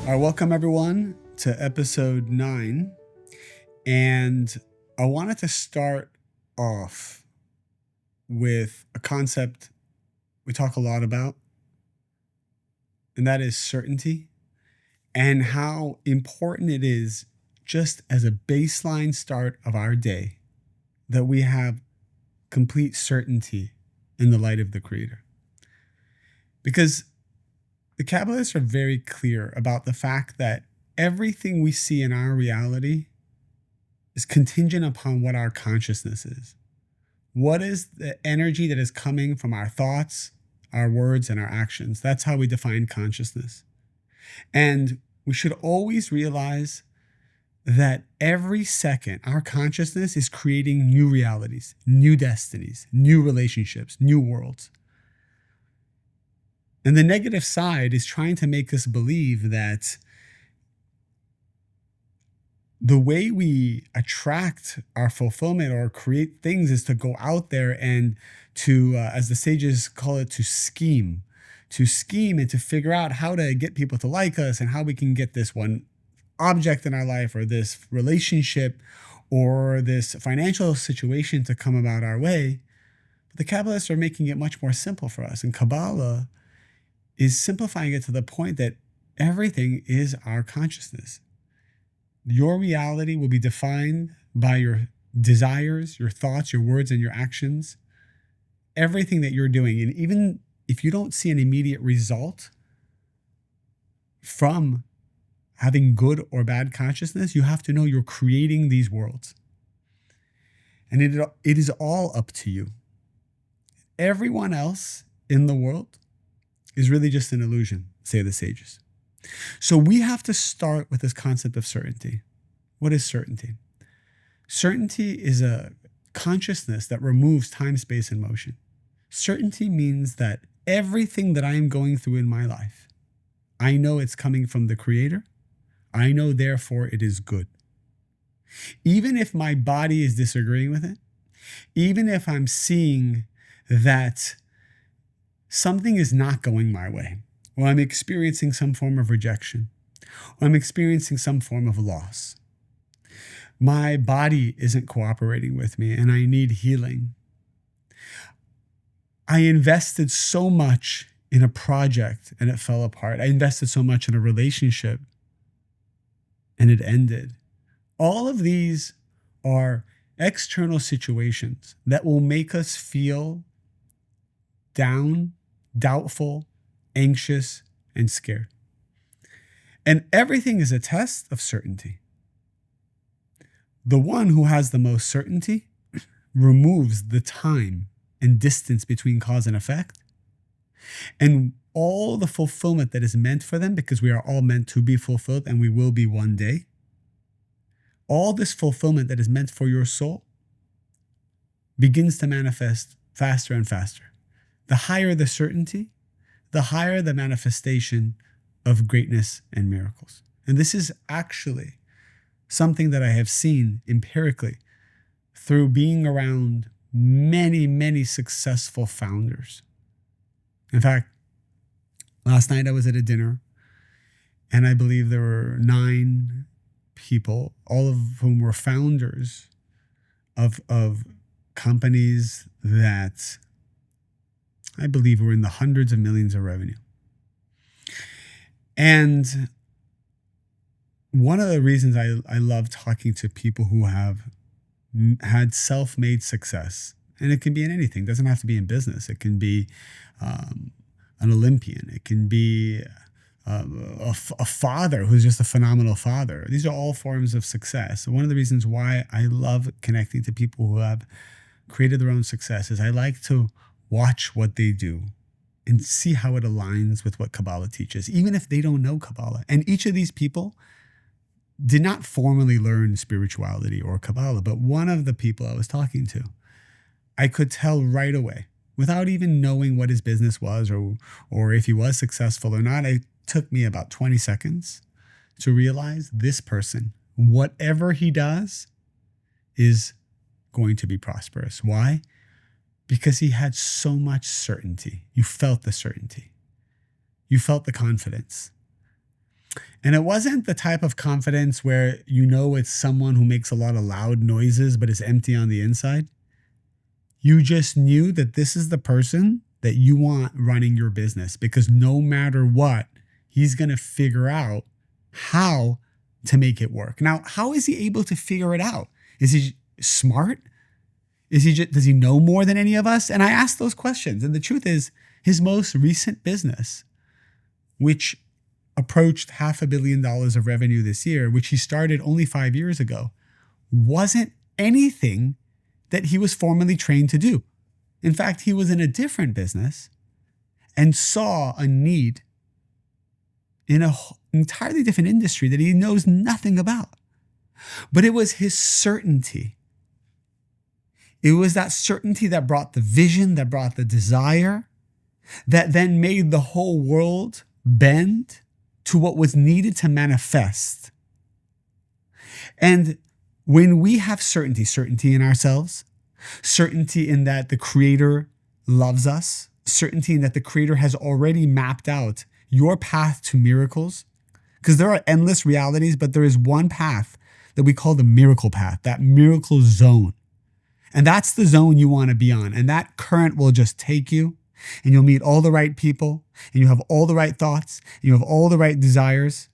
All right, welcome everyone to episode 9. And I wanted to start off with a concept we talk a lot about, and that is certainty, and how important it is just as a baseline start of our day that we have complete certainty in the light of the Creator. Because the Kabbalists are very clear about the fact that everything we see in our reality is contingent upon what our consciousness is. What is the energy that is coming from our thoughts, our words, and our actions? That's how we define consciousness. And we should always realize that every second, our consciousness is creating new realities, new destinies, new relationships, new worlds. And the negative side is trying to make us believe that the way we attract our fulfillment or create things is to go out there and to, as the sages call it, to scheme and to figure out how to get people to like us and how we can get this one object in our life or this relationship or this financial situation to come about our way. But the Kabbalists are making it much more simple for us. And Kabbalah is simplifying it to the point that everything is our consciousness. Your reality will be defined by your desires, your thoughts, your words, and your actions. Everything that you're doing. And even if you don't see an immediate result from having good or bad consciousness, you have to know you're creating these worlds. And it is all up to you. Everyone else in the world is really just an illusion, say the sages. So we have to start with this concept of certainty. What is certainty? Certainty is a consciousness that removes time, space, and motion. Certainty means that everything that I am going through in my life, I know it's coming from the Creator. I know, therefore, it is good. Even if my body is disagreeing with it, even if I'm seeing that something is not going my way, or I'm experiencing some form of rejection, or I'm experiencing some form of loss. My body isn't cooperating with me and I need healing. I invested so much in a project and it fell apart. I invested so much in a relationship and it ended. All of these are external situations that will make us feel down, doubtful, anxious, and scared. And everything is a test of certainty. The one who has the most certainty removes the time and distance between cause and effect, and all the fulfillment that is meant for them, because we are all meant to be fulfilled and we will be one day. All this fulfillment that is meant for your soul begins to manifest faster and faster. The higher the certainty, the higher the manifestation of greatness and miracles. And this is actually something that I have seen empirically through being around many, many successful founders. In fact, last night I was at a dinner and I believe there were 9 people, all of whom were founders of companies that I believe were in the hundreds of millions of revenue. And one of the reasons I love talking to people who have had self-made success, and it can be in anything, it doesn't have to be in business. It can be an Olympian. It can be a father who's just a phenomenal father. These are all forms of success. And one of the reasons why I love connecting to people who have created their own success is I like to watch what they do and see how it aligns with what Kabbalah teaches, even if they don't know Kabbalah. And each of these people did not formally learn spirituality or Kabbalah, but one of the people I was talking to, I could tell right away, without even knowing what his business was or if he was successful or not. It took me about 20 seconds to realize this person, whatever he does, is going to be prosperous. Why? Because he had so much certainty. You felt the certainty. You felt the confidence. And it wasn't the type of confidence where you know it's someone who makes a lot of loud noises but is empty on the inside. You just knew that this is the person that you want running your business, because no matter what, he's going to figure out how to make it work. Now, how is he able to figure it out? Is he smart? Does he know more than any of us? And I asked those questions. And the truth is, his most recent business, which approached $500 million of revenue this year, which he started only 5 years ago, wasn't anything that he was formally trained to do. In fact, he was in a different business and saw a need in an entirely different industry that he knows nothing about. But it was his certainty. It was that certainty that brought the vision, that brought the desire, that then made the whole world bend to what was needed to manifest. And when we have certainty in ourselves, certainty in that the Creator loves us, certainty in that the Creator has already mapped out your path to miracles, because there are endless realities, but there is one path that we call the miracle path, that miracle zone. And that's the zone you want to be on. And that current will just take you, and you'll meet all the right people, and you have all the right thoughts, and you have all the right desires,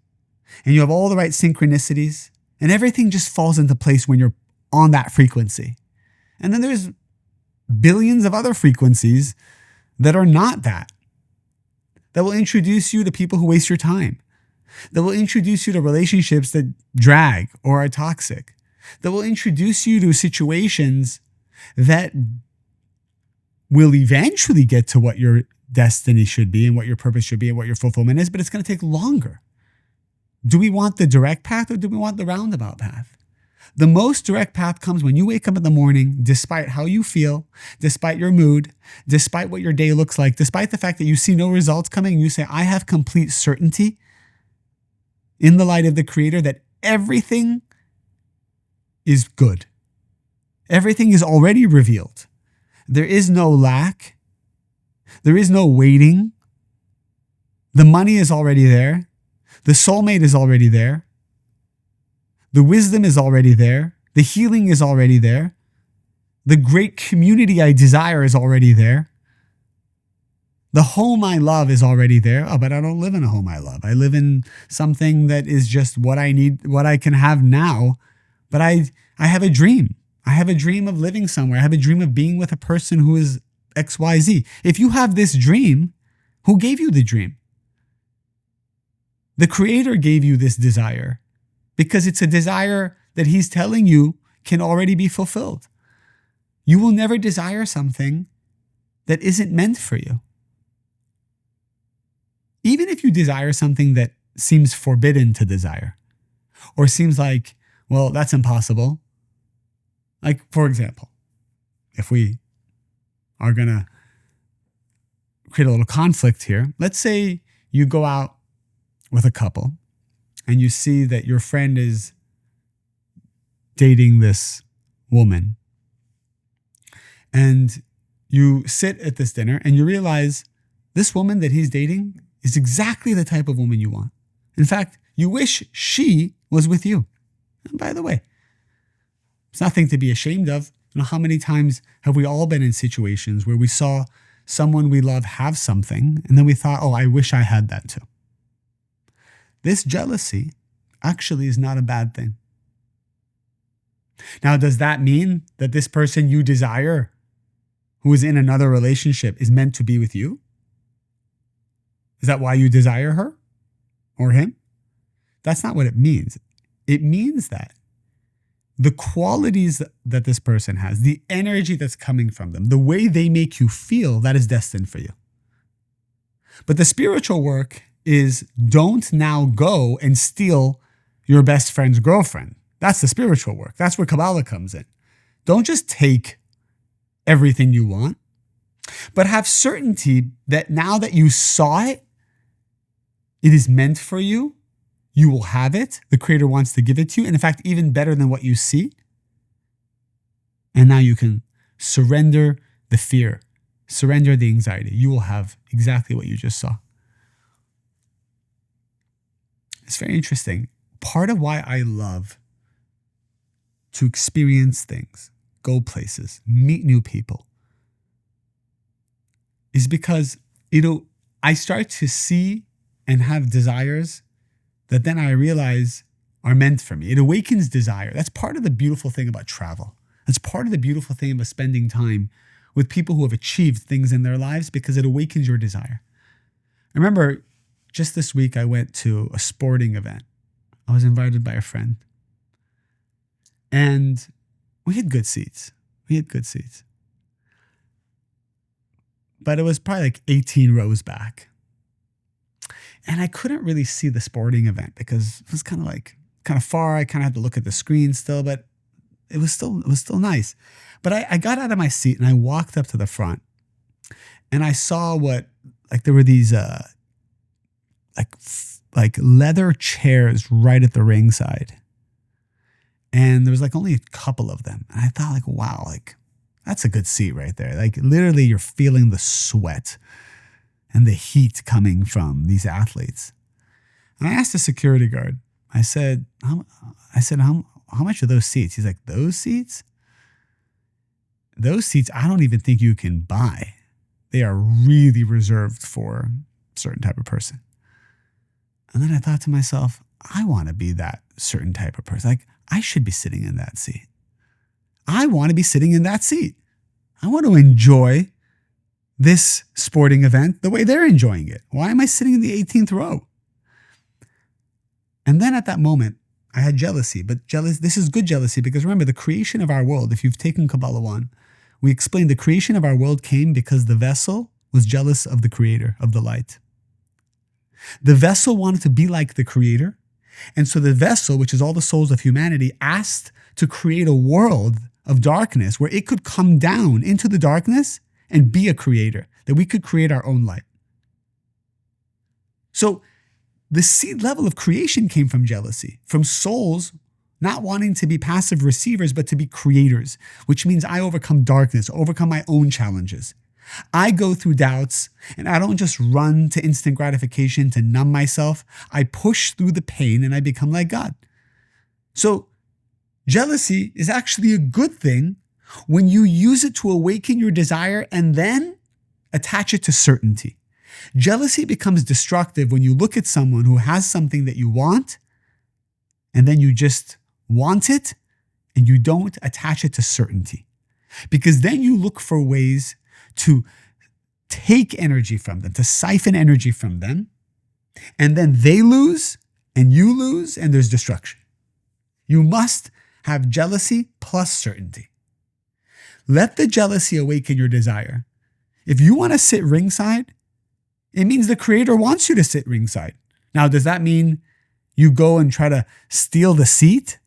and you have all the right synchronicities, and everything just falls into place when you're on that frequency. And then there's billions of other frequencies that are not that will introduce you to people who waste your time, that will introduce you to relationships that drag or are toxic, that will introduce you to situations that will eventually get to what your destiny should be and what your purpose should be and what your fulfillment is, but it's going to take longer. Do we want the direct path or do we want the roundabout path? The most direct path comes when you wake up in the morning, despite how you feel, despite your mood, despite what your day looks like, despite the fact that you see no results coming, you say, I have complete certainty in the light of the Creator that everything is good. Everything is already revealed. There is no lack. There is no waiting. The money is already there. The soulmate is already there. The wisdom is already there. The healing is already there. The great community I desire is already there. The home I love is already there. Oh, but I don't live in a home I love. I live in something that is just what I need, what I can have now. But I have a dream. I have a dream of living somewhere. I have a dream of being with a person who is XYZ. If you have this dream, who gave you the dream? The Creator gave you this desire because it's a desire that He's telling you can already be fulfilled. You will never desire something that isn't meant for you. Even if you desire something that seems forbidden to desire or seems like, well, that's impossible. Like, for example, if we are going to create a little conflict here, let's say you go out with a couple and you see that your friend is dating this woman, and you sit at this dinner and you realize this woman that he's dating is exactly the type of woman you want. In fact, you wish she was with you. And by the way, it's nothing to be ashamed of. You know, how many times have we all been in situations where we saw someone we love have something and then we thought, oh, I wish I had that too. This jealousy actually is not a bad thing. Now, does that mean that this person you desire, who is in another relationship, is meant to be with you? Is that why you desire her or him? That's not what it means. It means that the qualities that this person has, the energy that's coming from them, the way they make you feel, that is destined for you. But the spiritual work is, don't now go and steal your best friend's girlfriend. That's the spiritual work. That's where Kabbalah comes in. Don't just take everything you want, but have certainty that now that you saw it, it is meant for you. You will have it. The Creator wants to give it to you. And in fact, even better than what you see. And now you can surrender the fear, surrender the anxiety. You will have exactly what you just saw. It's very interesting. Part of why I love to experience things, go places, meet new people, is because, I start to see and have desires that then I realize are meant for me. It awakens desire. That's part of the beautiful thing about travel. That's part of the beautiful thing about spending time with people who have achieved things in their lives, because it awakens your desire. I remember just this week I went to a sporting event. I was invited by a friend. And we had good seats. But it was probably like 18 rows back. And I couldn't really see the sporting event because it was kind of far. I kind of had to look at the screen still, but it was still nice. But I got out of my seat and I walked up to the front, and I saw there were these like leather chairs right at the ringside. And there was only a couple of them. And I thought wow, that's a good seat right there. Literally you're feeling the sweat and the heat coming from these athletes. And I asked the security guard, I said, how much are those seats? He's like, those seats? Those seats, I don't even think you can buy. They are really reserved for a certain type of person. And then I thought to myself, I want to be that certain type of person. I should be sitting in that seat. I want to be sitting in that seat. I want to enjoy this sporting event the way they're enjoying it. Why am I sitting in the 18th row? And then at that moment, I had jealousy. But this is good jealousy, because remember, the creation of our world, if you've taken Kabbalah 1, we explained the creation of our world came because the vessel was jealous of the creator of the light. The vessel wanted to be like the creator. And so the vessel, which is all the souls of humanity, asked to create a world of darkness where it could come down into the darkness and be a creator, that we could create our own light. So the seed level of creation came from jealousy, from souls not wanting to be passive receivers, but to be creators, which means I overcome darkness, overcome my own challenges. I go through doubts, and I don't just run to instant gratification to numb myself. I push through the pain and I become like God. So jealousy is actually a good thing when you use it to awaken your desire and then attach it to certainty. Jealousy becomes destructive when you look at someone who has something that you want, and then you just want it and you don't attach it to certainty. Because then you look for ways to take energy from them, to siphon energy from them, and then they lose and you lose and there's destruction. You must have jealousy plus certainty. Let the jealousy awaken your desire. If you want to sit ringside, it means the creator wants you to sit ringside. Now, does that mean you go and try to steal the seat?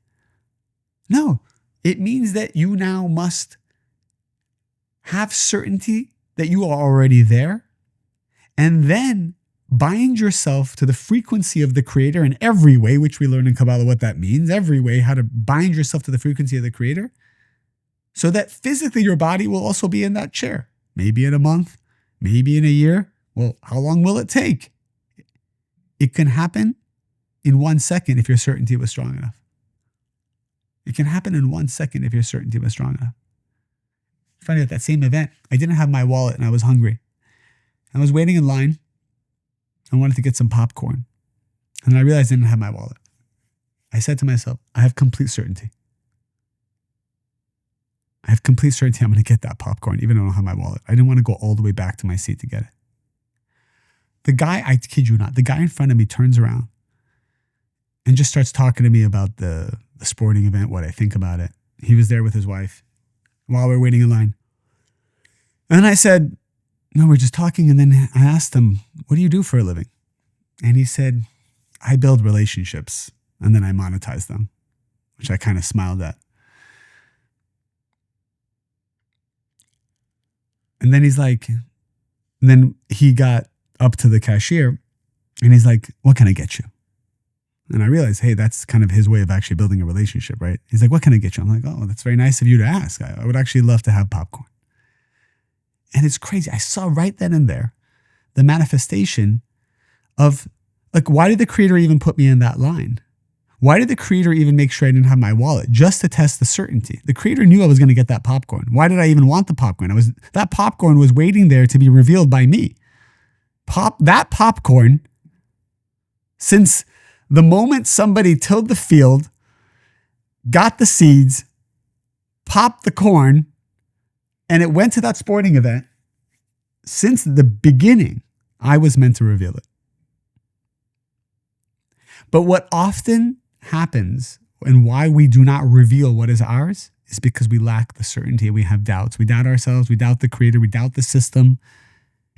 No, it means that you now must have certainty that you are already there, and then bind yourself to the frequency of the creator in every way, which we learn in Kabbalah what that means, every way, how to bind yourself to the frequency of the creator, so that physically your body will also be in that chair. Maybe in a month, maybe in a year. Well, how long will it take? It can happen in 1 second if your certainty was strong enough. It can happen in 1 second if your certainty was strong enough. Funny, at that same event, I didn't have my wallet and I was hungry. I was waiting in line. I wanted to get some popcorn. And I realized I didn't have my wallet. I said to myself, I have complete certainty. I have complete certainty I'm going to get that popcorn, even though I don't have my wallet. I didn't want to go all the way back to my seat to get it. The guy, I kid you not, the guy in front of me turns around and just starts talking to me about the sporting event, what I think about it. He was there with his wife while we were waiting in line. And I said, no, we're just talking. And then I asked him, what do you do for a living? And he said, I build relationships and then I monetize them, which I kind of smiled at. And then then he got up to the cashier and he's like, what can I get you? And I realized, hey, that's kind of his way of actually building a relationship, right? He's like, what can I get you? I'm like, oh, that's very nice of you to ask. I would actually love to have popcorn. And it's crazy. I saw right then and there the manifestation of Like, why did the Creator even put me in that line? Why did the Creator even make sure I didn't have my wallet? Just to test the certainty. The Creator knew I was going to get that popcorn. Why did I even want the popcorn? That popcorn was waiting there to be revealed by me. That popcorn, since the moment somebody tilled the field, got the seeds, popped the corn, and it went to that sporting event, since the beginning, I was meant to reveal it. But what often happens and why we do not reveal what is ours is because we lack the certainty. We have doubts. We doubt ourselves. We doubt the Creator. We doubt the system.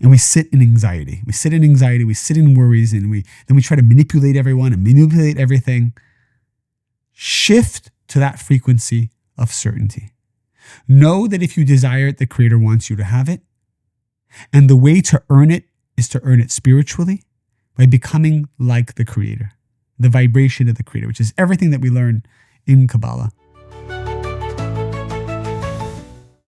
And we sit in anxiety. We sit in worries, and then we try to manipulate everyone and manipulate everything. Shift to that frequency of certainty. Know that if you desire it, the Creator wants you to have it. And the way to earn it is to earn it spiritually by becoming like the Creator, the vibration of the Creator, which is everything that we learn in Kabbalah.